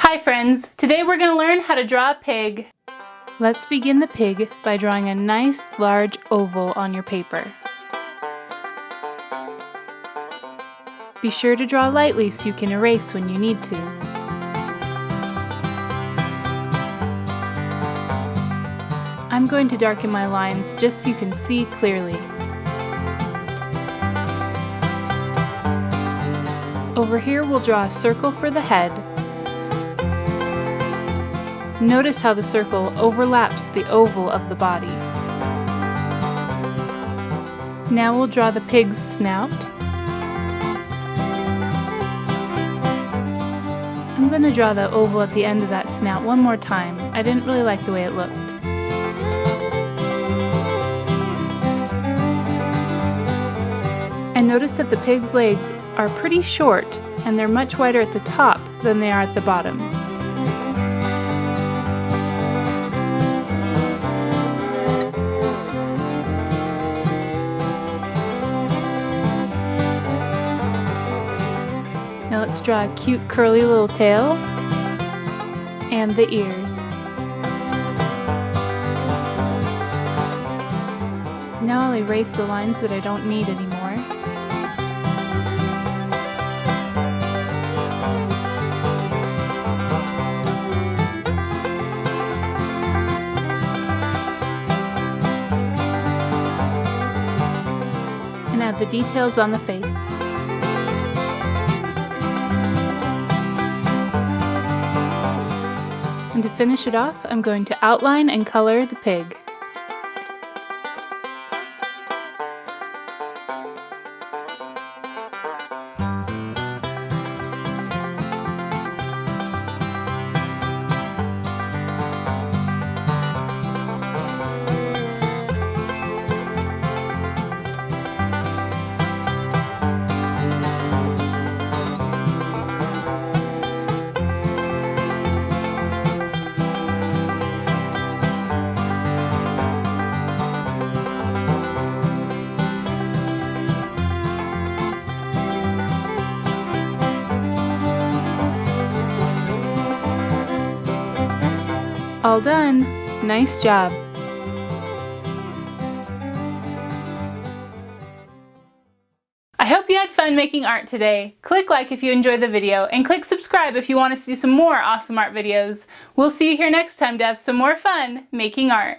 Hi friends! Today we're going to learn how to draw a pig. Let's begin the pig by drawing a nice large oval on your paper. Be sure to draw lightly so you can erase when you need to. I'm going to darken my lines just so you can see clearly. Over here we'll draw a circle for the head. Notice how the circle overlaps the oval of the body. Now we'll draw the pig's snout. I'm going to draw the oval at the end of that snout one more time. I didn't really like the way it looked. And notice that the pig's legs are pretty short and they're much wider at the top than they are at the bottom. Now let's draw a cute curly little tail and the ears. Now I'll erase the lines that I don't need anymore. And add the details on the face. And to finish it off, I'm going to outline and color the pig. All done! Nice job! I hope you had fun making art today. Click like if you enjoyed the video, and click subscribe if you want to see some more awesome art videos. We'll see you here next time to have some more fun making art.